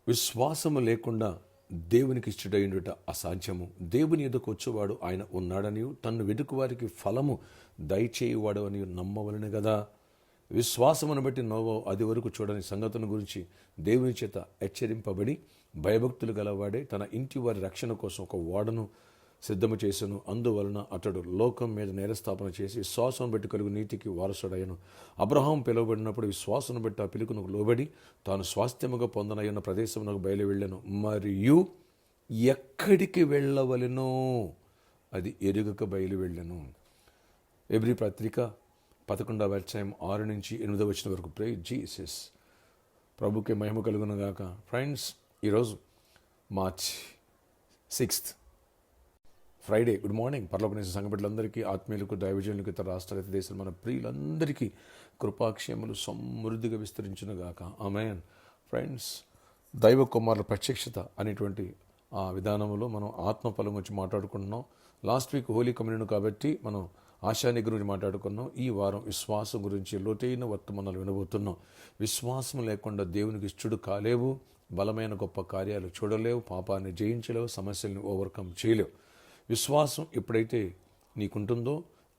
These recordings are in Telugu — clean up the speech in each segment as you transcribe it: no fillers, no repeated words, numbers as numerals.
విశ్వాసము లేకుండా దేవునికి ఇష్టడైనట అసాధ్యము. దేవుని ఎదుకు వచ్చేవాడు ఆయన ఉన్నాడని, తన్ను వెతుకు వారికి ఫలము దయచేయువాడు అని నమ్మవలను కదా. విశ్వాసమును బట్టి నోవా అది వరకు చూడని సంగతుల గురించి దేవుని చేత హెచ్చరింపబడి భయభక్తులు గలవాడే తన ఇంటి వారి రక్షణ కోసం ఒక ఓడను సిద్ధము చేసెను. అందువలన అతడు లోకం మీద నేరస్థాపన చేసి విశ్వాసం బట్టి కలుగు నీతికి వారసుడయ్యను. అబ్రహాం పిలువబడినప్పుడు విశ్వాసం బట్టి ఆ పిలుపునకు లోబడి తాను స్వాస్థ్యముగా పొందనయ్యున్న ప్రదేశమునకు బయలు వెళ్ళాను. మరియు ఎక్కడికి వెళ్ళవలెనో అది ఎరుగక బయలు వెళ్ళాను. ఎబ్రీ పత్రిక 11వ అధ్యాయం 6-8 వరకు. ప్రే జీసస్. ప్రభుకే మహిమ కలుగును గాక. ఫ్రెండ్స్, ఈరోజు మార్చ్ 6 ఫ్రైడే. Good morning. పరలోకనేసిన సంఘ బిడ్డలందరికీ, ఆత్మీయులకు, దైవజనులకు, ఇతర రాష్ట్రాల దేశాలు మన ప్రియులందరికీ కృపాక్షేమలు సమృద్ధిగా విస్తరించును గాక. ఆమేన్. ఫ్రెండ్స్, దైవ కుమారుల ప్రత్యక్షత అనేటువంటి ఆ విధానంలో మనం ఆత్మఫలం గురించి మాట్లాడుకుంటున్నాం. లాస్ట్ వీక్ హోలీ కమ్యూనియన్ కాబట్టి మనం ఆశాని గురించి మాట్లాడుకున్నాం. ఈ వారం విశ్వాసం గురించి లోతైన వర్తమానాలు వినబోతున్నాం. విశ్వాసం లేకుండా దేవునికి ఇష్టడు కాలేవు, బలమైన గొప్ప కార్యాలు చూడలేవు, పాపాన్ని జయించలేవు, సమస్యల్ని ఓవర్కమ్ చేయలేవు. విశ్వాసం ఎప్పుడైతే నీకుంటుందో,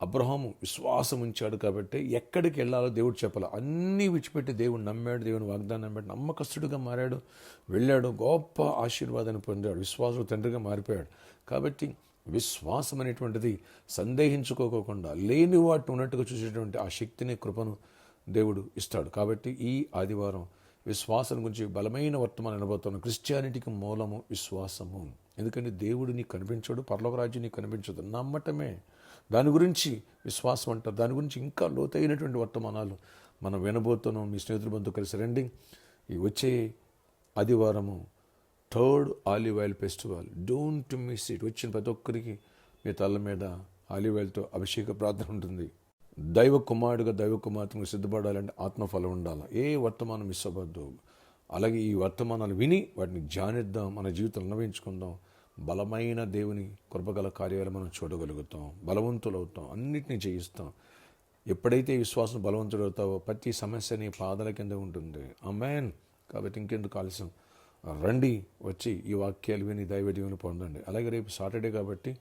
అబ్రహాము విశ్వాసం ఉంచాడు కాబట్టి ఎక్కడికి వెళ్ళాలో దేవుడు చెప్పాలి. అన్నీ విడిచిపెట్టి దేవుడు నమ్మాడు, దేవుని వాగ్దానం నమ్మాడు, నమ్మకస్తుడిగా మారాడు, వెళ్ళాడు, గొప్ప ఆశీర్వాదాన్ని పొందాడు, విశ్వాసం తండ్రిగా మారిపోయాడు. కాబట్టి విశ్వాసం అనేటువంటిది సందేహించుకోకుండా లేని వాటిని ఉన్నట్టుగా చూసేటువంటి ఆ శక్తిని, కృపను దేవుడు ఇస్తాడు. కాబట్టి ఈ ఆదివారం విశ్వాసం గురించి బలమైన వర్తమానం వినబోతున్నాం. క్రిస్టియానిటీకి మూలము విశ్వాసము. ఎందుకంటే దేవుడు నీకు కనిపించడు, పరలోక రాజ్యం నీకు కనిపించదు, నమ్మటమే దాని గురించి విశ్వాసం అంటారు. దాని గురించి ఇంకా లోతైనటువంటి వర్తమానాలు మనం వినబోతున్నాం. మీ స్నేహితుల బంధువు కలిసి రండి. ఈ వచ్చే ఆదివారము 3rd olive oil festival. Don't miss it. వచ్చిన ప్రతి ఒక్కరికి మీ తల మీద ఆలివ్ ఆయిల్తో అభిషేక ప్రార్థన ఉంటుంది. దైవ కుమారుడుగా, దైవ కుమార్తెగా సిద్ధపడాలంటే ఆత్మఫలం ఉండాలి. ఏ వర్తమానం మిస్ అవ్వద్దు. అలాగే ఈ వర్తమానాలు విని వాటిని ధ్యానిద్దాం, మన జీవితం అనుభవించుకుందాం. బలమైన దేవుని కృపగల కార్యాలు మనం చూడగలుగుతాం, బలవంతులు అవుతాం, అన్నిటినీ జయిస్తాం. ఎప్పుడైతే విశ్వాసం బలవంతుడు అవుతావో ప్రతి సమస్య నీ పాదాల కింద ఉంటుంది. ఆమేన్. కాబట్టి ఇంకెందుకు ఆలస్యం, రండి, వచ్చి ఈ వాక్యాలు విని దైవ దీవెనలు పొందండి. అలాగే రేపు సాటర్డే కాబట్టి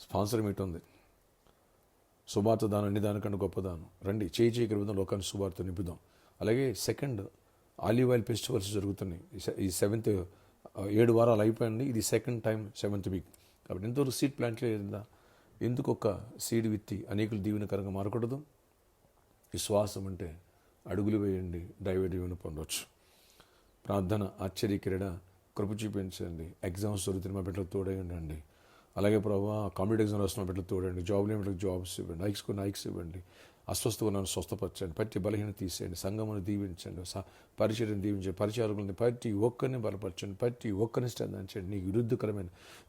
స్పాన్సర్ మీట్ ఉంది. సువార్త దానం అన్ని దానికంటే గొప్పదానం. రండి, చేయి కలుపుదాం, లోకాన్ని సువార్త నింపుదాం. అలాగే 2nd ఆలివ్ ఆయిల్ ఫెస్టివల్స్ జరుగుతున్నాయి. ఈ 7th 7 వారాలు అయిపోయింది. ఇది 2nd టైం 7th వీక్. కాబట్టి ఎంతవరకు సీడ్ ప్లాంట్ లేదా, ఎందుకు ఒక సీడ్ విత్తి అనేకులు దీవెనకరంగా మారకూడదు? విశ్వాసం అంటే అడుగులు వేయండి, దైవ దీవెన పొందవచ్చు. ప్రార్థన, ఆశ్చర్యక్రీడ, కృప చూపించండి. ఎగ్జామ్స్ జరుగుతున్న మా బిడ్డలకు తోడై ఉండండి. అలాగే ప్రభావ కాంపిటేటివ్ ఎగ్జామ్ రాస్తున్న బిడ్డలకు తోడండి. జాబ్ లేని బిడ్డలకు జాబ్స్ ఇవ్వండి. ఐక్స్ ఇవ్వండి. అస్వస్థగా ఉన్నాను స్వస్థపరచండి. ప్రతి బలహీన తీసేయండి. సంఘమును దీవించండి. పరిచయం దీవించండి. పరిచారకులను ప్రతి ఒక్కరిని బలపరచండి. ప్రతి ఒక్కరిని స్ట్రెంథించండి. నీకు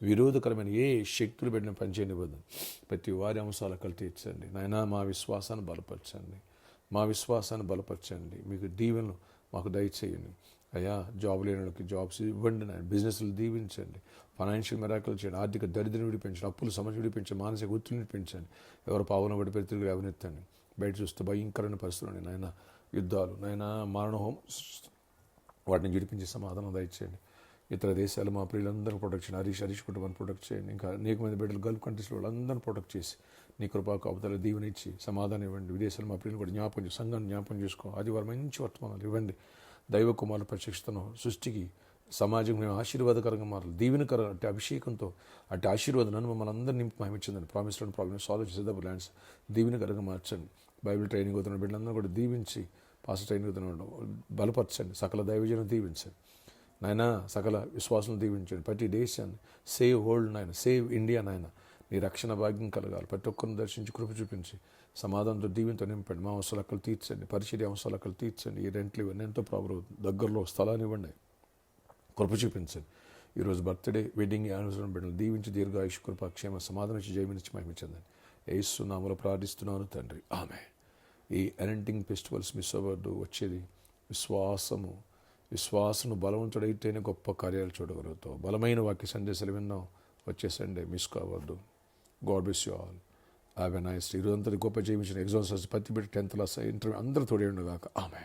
విరోధకరమైన ఏ శక్తులు పెట్టిన పనిచేయనివ్వద్దు. ప్రతి వారి అంశాలు కలిసి తీర్చండి. నాయనా, మా విశ్వాసాన్ని బలపరచండి. మీకు దీవెనలు మాకు దయచేయండి అయ్యా. జాబ్ లేని వాళ్ళకి జాబ్స్ ఇవ్వండి. బిజినెస్లు దీవించండి. ఫైనాన్షియల్ మిరాకిల్ చేయండి. ఆర్థిక దరిద్రం విడిపించండి. అప్పులు సమస్య విడిపించండి. మానసిక ఒత్తిడిని విడిపించండి. ఎవరు పావున పడి పెరుగుతులు అవినెత్తండి. బయట చూస్తే భయంకరమైన పరిస్థితులు నాయన, యుద్ధాలు నాయన, మరణహోమం, వాటిని విడిపించే సమాధానం దయచేయండి. ఇతర దేశాలు మా ప్రియులందరూ ప్రొటెక్ట్ చేయండి. హరీష్ కుటుంబాన్ని ప్రొటెక్ట్ చేయండి. ఇంకా అనేక మంది బిడ్డలు గల్ఫ్ కంట్రీస్లో వాళ్ళందరినీ ప్రొటెక్ట్ చేసి నీ కృపా కాపుదల దీవెనిచ్చి సమాధానం ఇవ్వండి. విదేశాలు మా ప్రియులు కూడా జ్ఞాపకం చేసి సంఘాన్ని జ్ఞాపకం చేసుకో. ఆదివారం మంచి వర్తమానాలు ఇవ్వండి. దైవ కుమారుల ప్రత్యక్షతను సృష్టికి, సమాజం మేము ఆశీర్వాదకరంగా మారాలి. దీవెనకర అట్టి అభిషేకంతో, అట్టి ఆశీర్వాదాలను మమ్మల్ని అందరినీ నింపి మహిమించండి. ప్రామిస్డ్ ప్రాబ్లమ్ సాల్వ్ చేసేటప్పుడు ల్యాండ్స్ దీవెనకరంగా మార్చండి. బైబిల్ ట్రైనింగ్ అవుతున్న బిడ్డలందరూ కూడా దీవించి, పాస్టర్ ట్రైనింగ్ అవుతున్న బలపరచండి. సకల దైవజనం దీవించండి నాయన. సకల విశ్వాసం దీవించండి. ప్రతి దేశాన్ని సేవ్ వరల్డ్ నాయన, సేవ్ ఇండియా నాయన. నీ రక్షణ భాగ్యం కలగాలి. ప్రతి ఒక్కరిని దర్శించి కృప చూపించి సమాధానంతో దీవెనతో నింపండి. మా అవసరాలు తీర్చండి. పరిచర్య అవసరాలు తీర్చండి. ఈ రెంట్లు ఇవన్నీ ఎంతో ప్రాబ్లం. దగ్గరలో స్థలాన్ని ఇవ్వండి, కృప చూపించండి. ఈరోజు బర్త్డే, వెడ్డింగ్, యానివర్సరీ బిడ్డలు దీవించి దీర్ఘాయుష్, కృప, క్షేమ, సమాధానం ఇచ్చి జయమినిచ్చి మహిమించండి. యేసు నామములో ప్రార్థిస్తున్నాను తండ్రి, ఆమె. ఈ అరెంటింగ్ ఫెస్టివల్స్ మిస్ అవ్వద్దు. వచ్చేది విశ్వాసము బలవంతుడైతేనే గొప్ప కార్యాలు చూడగలుగుతావు. బలమైన వాక్య సందేశాలు విన్నాం. వచ్చే సండే మిస్ కావద్దు. God bless you all. Have a nice day. ఈరోజు అంతా గొప్ప జయమించిన ఎగ్జామ్స్ ప్రతి బిడ్డ 10th క్లాస్ ఇంటర్వ్యూ అందరూ తోడే ఉండగాక. ఆమె.